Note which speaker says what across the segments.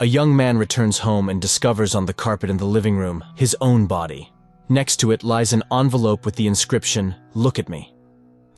Speaker 1: A young man returns home and discovers on the carpet in the living room his own body. Next to it lies an envelope with the inscription, "Look at me."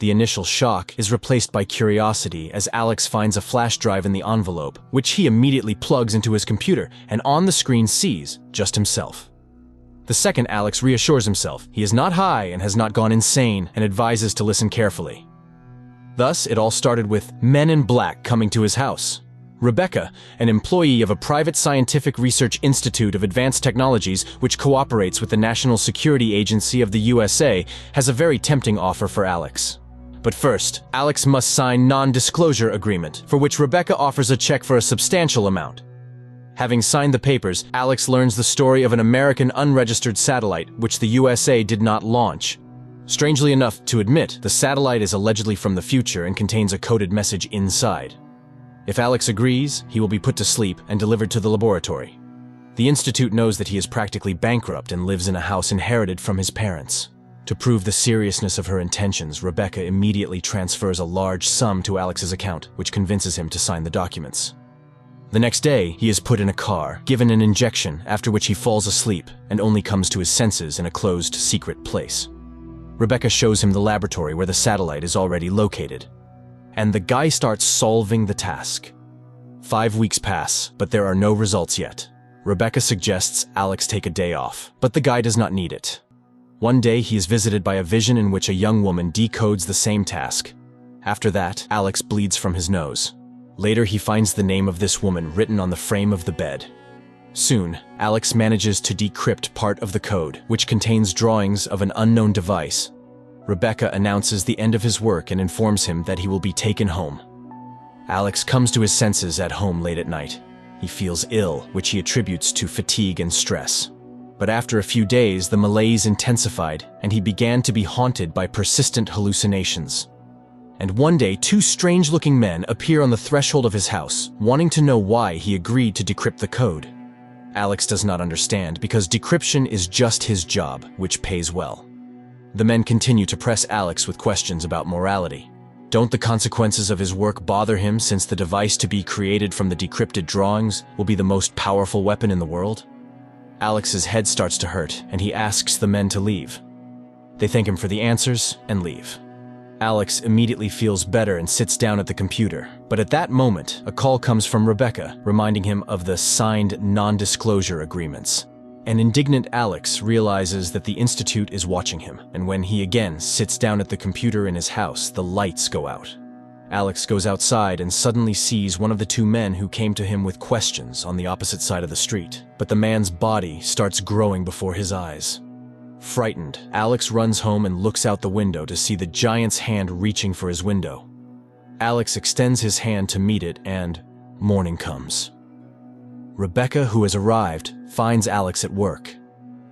Speaker 1: The initial shock is replaced by curiosity as Alex finds a flash drive in the envelope, which he immediately plugs into his computer and on the screen sees just himself. The second Alex reassures himself he is not high and has not gone insane and advises to listen carefully. Thus, it all started with men in black coming to his house. Rebecca, an employee of a private scientific research institute of advanced technologies which cooperates with the National Security Agency of the USA, has a very tempting offer for Alex. But first, Alex must sign non-disclosure agreement, for which Rebecca offers a check for a substantial amount. Having signed the papers, Alex learns the story of an American unregistered satellite which the USA did not launch. Strangely enough to admit, the satellite is allegedly from the future and contains a coded message inside. If Alex agrees, he will be put to sleep and delivered to the laboratory. The institute knows that he is practically bankrupt and lives in a house inherited from his parents. To prove the seriousness of her intentions, Rebecca immediately transfers a large sum to Alex's account, which convinces him to sign the documents. The next day, he is put in a car, given an injection, after which he falls asleep and only comes to his senses in a closed, secret place. Rebecca shows him the laboratory where the satellite is already located. And the guy starts solving the task. 5 weeks pass, but there are no results yet. Rebecca suggests Alex take a day off, but the guy does not need it. One day, he is visited by a vision in which a young woman decodes the same task. After that, Alex bleeds from his nose. Later, he finds the name of this woman written on the frame of the bed. Soon, Alex manages to decrypt part of the code, which contains drawings of an unknown device. Rebecca announces the end of his work and informs him that he will be taken home. Alex comes to his senses at home late at night. He feels ill, which he attributes to fatigue and stress. But after a few days, the malaise intensified, and he began to be haunted by persistent hallucinations. And one day, 2 strange-looking men appear on the threshold of his house, wanting to know why he agreed to decrypt the code. Alex does not understand, because decryption is just his job, which pays well. The men continue to press Alex with questions about morality. Don't the consequences of his work bother him, since the device to be created from the decrypted drawings will be the most powerful weapon in the world? Alex's head starts to hurt, and he asks the men to leave. They thank him for the answers and leave. Alex immediately feels better and sits down at the computer, but at that moment, a call comes from Rebecca, reminding him of the signed non-disclosure agreements. An indignant Alex realizes that the institute is watching him, and when he again sits down at the computer in his house, the lights go out. Alex goes outside and suddenly sees one of the 2 men who came to him with questions on the opposite side of the street, but the man's body starts growing before his eyes. Frightened, Alex runs home and looks out the window to see the giant's hand reaching for his window. Alex extends his hand to meet it, and morning comes. Rebecca, who has arrived, finds Alex at work.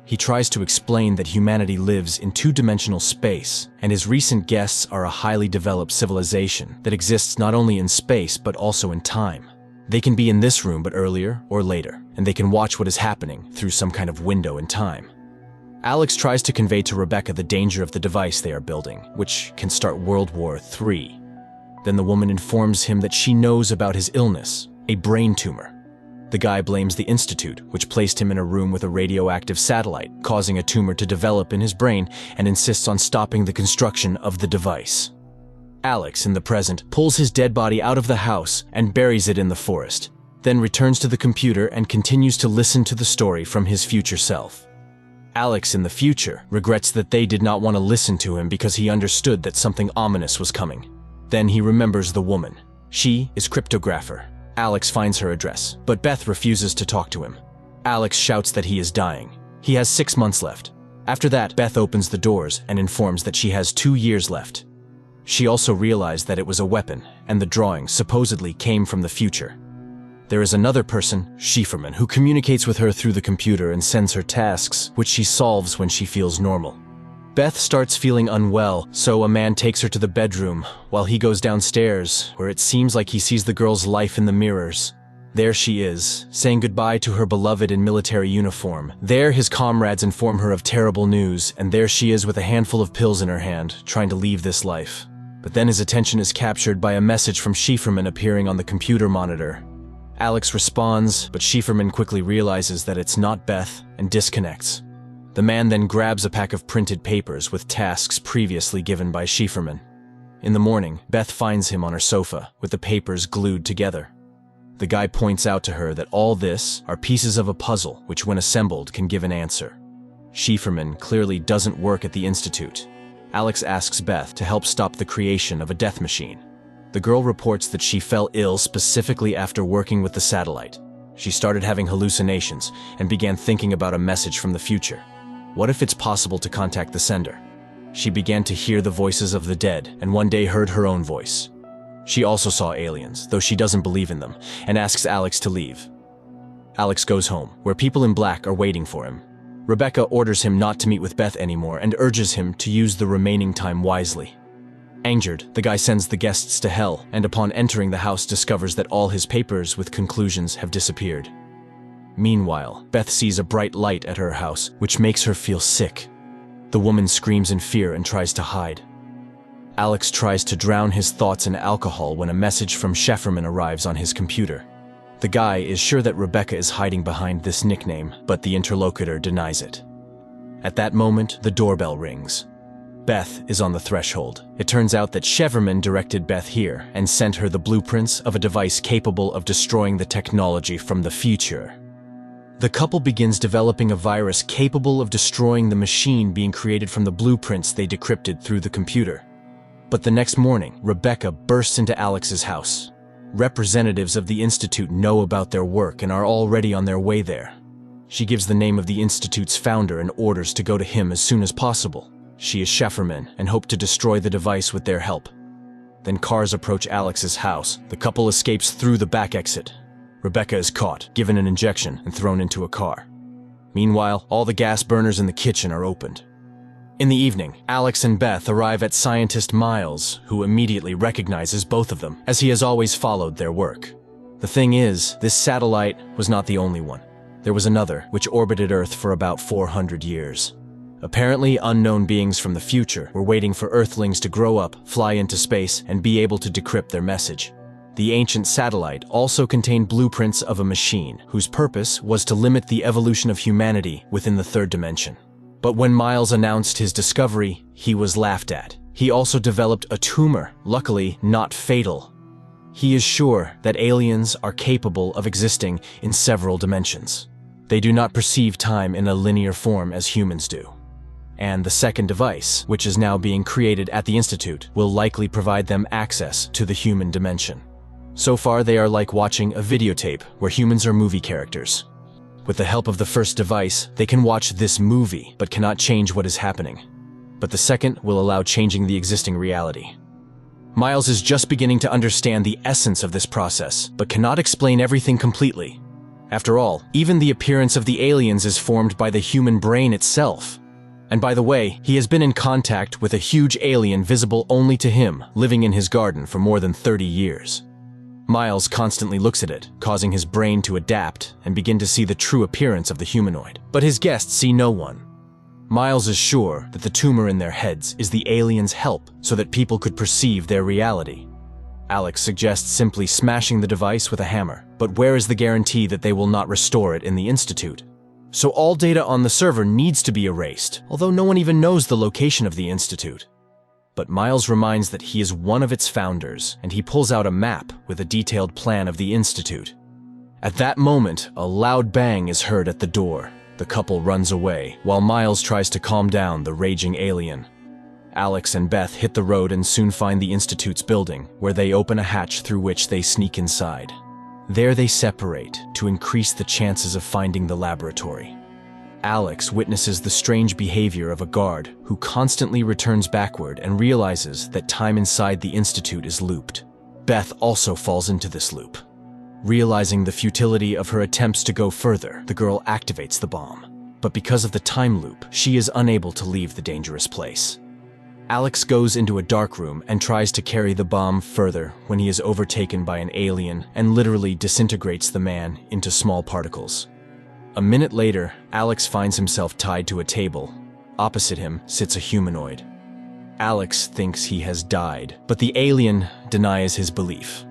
Speaker 1: He tries to explain that humanity lives in 2-dimensional space, and his recent guests are a highly developed civilization that exists not only in space but also in time. They can be in this room but earlier or later, and they can watch what is happening through some kind of window in time. Alex tries to convey to Rebecca the danger of the device they are building, which can start World War III. Then the woman informs him that she knows about his illness, a brain tumor. The guy blames the institute, which placed him in a room with a radioactive satellite, causing a tumor to develop in his brain, and insists on stopping the construction of the device. Alex, in the present, pulls his dead body out of the house and buries it in the forest, then returns to the computer and continues to listen to the story from his future self. Alex, in the future, regrets that they did not want to listen to him because he understood that something ominous was coming. Then he remembers the woman. She is cryptographer. Alex finds her address, but Beth refuses to talk to him. Alex shouts that he is dying. He has 6 months left. After that, Beth opens the doors and informs that she has 2 years left. She also realized that it was a weapon, and the drawing supposedly came from the future. There is another person, Schieferman, who communicates with her through the computer and sends her tasks, which she solves when she feels normal. Beth starts feeling unwell, so a man takes her to the bedroom, while he goes downstairs, where it seems like he sees the girl's life in the mirrors. There she is, saying goodbye to her beloved in military uniform. There his comrades inform her of terrible news, and there she is with a handful of pills in her hand, trying to leave this life. But then his attention is captured by a message from Schieferman appearing on the computer monitor. Alex responds, but Schieferman quickly realizes that it's not Beth and disconnects. The man then grabs a pack of printed papers with tasks previously given by Schieferman. In the morning, Beth finds him on her sofa with the papers glued together. The guy points out to her that all this are pieces of a puzzle which, when assembled, can give an answer. Schieferman clearly doesn't work at the Institute. Alex asks Beth to help stop the creation of a death machine. The girl reports that she fell ill specifically after working with the satellite. She started having hallucinations and began thinking about a message from the future. What if it's possible to contact the sender? She began to hear the voices of the dead and one day heard her own voice. She also saw aliens, though she doesn't believe in them, and asks Alex to leave. Alex goes home, where people in black are waiting for him. Rebecca orders him not to meet with Beth anymore and urges him to use the remaining time wisely. Angered, the guy sends the guests to hell, and upon entering the house discovers that all his papers with conclusions have disappeared. Meanwhile, Beth sees a bright light at her house, which makes her feel sick. The woman screams in fear and tries to hide. Alex tries to drown his thoughts in alcohol when a message from Schieferman arrives on his computer. The guy is sure that Rebecca is hiding behind this nickname, but the interlocutor denies it. At that moment, the doorbell rings. Beth is on the threshold. It turns out that Schieferman directed Beth here and sent her the blueprints of a device capable of destroying the technology from the future. The couple begins developing a virus capable of destroying the machine being created from the blueprints they decrypted through the computer. But the next morning, Rebecca bursts into Alex's house. Representatives of the Institute know about their work and are already on their way there. She gives the name of the Institute's founder and orders to go to him as soon as possible. She is Schieferman and hope to destroy the device with their help. Then cars approach Alex's house. The couple escapes through the back exit. Rebecca is caught, given an injection, and thrown into a car. Meanwhile, all the gas burners in the kitchen are opened. In the evening, Alex and Beth arrive at scientist Miles, who immediately recognizes both of them, as he has always followed their work. The thing is, this satellite was not the only one. There was another, which orbited Earth for about 400 years. Apparently, unknown beings from the future were waiting for Earthlings to grow up, fly into space, and be able to decrypt their message. The ancient satellite also contained blueprints of a machine, whose purpose was to limit the evolution of humanity within the third dimension. But when Miles announced his discovery, he was laughed at. He also developed a tumor, luckily not fatal. He is sure that aliens are capable of existing in several dimensions. They do not perceive time in a linear form as humans do. And the second device, which is now being created at the Institute, will likely provide them access to the human dimension. So far, they are like watching a videotape where humans are movie characters. With the help of the first device, they can watch this movie, but cannot change what is happening. But the second will allow changing the existing reality. Miles is just beginning to understand the essence of this process, but cannot explain everything completely. After all, even the appearance of the aliens is formed by the human brain itself. And by the way, he has been in contact with a huge alien visible only to him, living in his garden for more than 30 years. Miles constantly looks at it, causing his brain to adapt and begin to see the true appearance of the humanoid. But his guests see no one. Miles is sure that the tumor in their heads is the aliens' help so that people could perceive their reality. Alex suggests simply smashing the device with a hammer, but where is the guarantee that they will not restore it in the Institute? So all data on the server needs to be erased, although no one even knows the location of the Institute. But Miles reminds that he is one of its founders, and he pulls out a map with a detailed plan of the Institute. At that moment, a loud bang is heard at the door. The couple runs away, while Miles tries to calm down the raging alien. Alex and Beth hit the road and soon find the Institute's building, where they open a hatch through which they sneak inside. There they separate to increase the chances of finding the laboratory. Alex witnesses the strange behavior of a guard who constantly returns backward and realizes that time inside the Institute is looped. Beth also falls into this loop. Realizing the futility of her attempts to go further, the girl activates the bomb. But because of the time loop, she is unable to leave the dangerous place. Alex goes into a dark room and tries to carry the bomb further when he is overtaken by an alien and literally disintegrates the man into small particles. A minute later, Alex finds himself tied to a table. Opposite him sits a humanoid. Alex thinks he has died, but the alien denies his belief.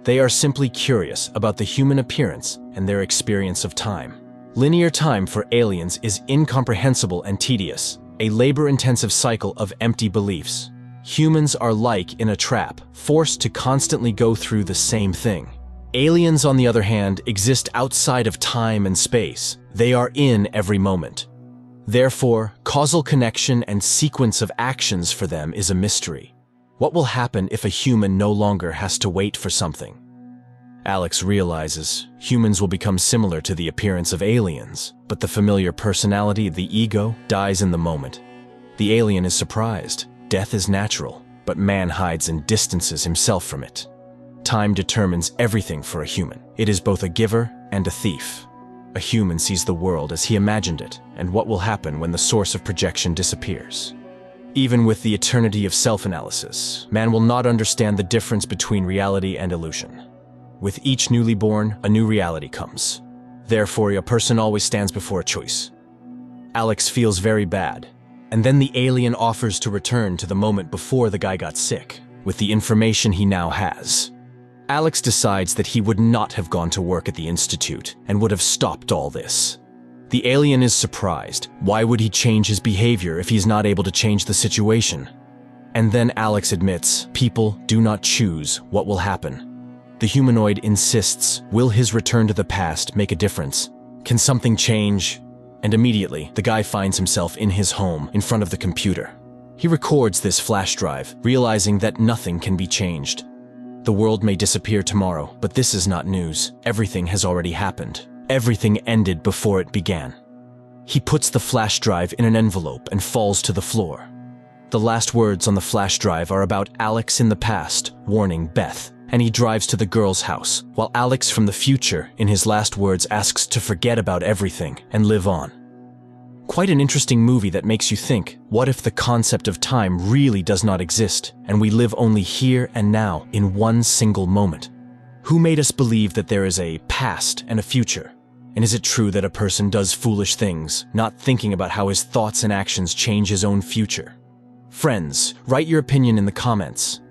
Speaker 1: They are simply curious about the human appearance and their experience of time. Linear time for aliens is incomprehensible and tedious, a labor-intensive cycle of empty beliefs. Humans are like in a trap, forced to constantly go through the same thing. Aliens, on the other hand, exist outside of time and space. They are in every moment. Therefore, causal connection and sequence of actions for them is a mystery. What will happen if a human no longer has to wait for something? Alex realizes humans will become similar to the appearance of aliens, but the familiar personality, the ego, dies in the moment. The alien is surprised. Death is natural, but man hides and distances himself from it. Time determines everything for a human. It is both a giver and a thief. A human sees the world as he imagined it, and what will happen when the source of projection disappears. Even with the eternity of self-analysis, man will not understand the difference between reality and illusion. With each newly born, a new reality comes. Therefore, a person always stands before a choice. Alex feels very bad, and then the alien offers to return to the moment before the guy got sick, with the information he now has. Alex decides that he would not have gone to work at the Institute and would have stopped all this. The alien is surprised. Why would he change his behavior if he's not able to change the situation? And then Alex admits, people do not choose what will happen. The humanoid insists, will his return to the past make a difference? Can something change? And immediately, the guy finds himself in his home, in front of the computer. He records this flash drive, realizing that nothing can be changed. The world may disappear tomorrow, but this is not news. Everything has already happened. Everything ended before it began. He puts the flash drive in an envelope and falls to the floor. The last words on the flash drive are about Alex in the past, warning Beth, and he drives to the girl's house, while Alex from the future, in his last words, asks to forget about everything and live on. Quite an interesting movie that makes you think, what if the concept of time really does not exist, and we live only here and now in one single moment? Who made us believe that there is a past and a future? And is it true that a person does foolish things, not thinking about how his thoughts and actions change his own future? Friends, write your opinion in the comments.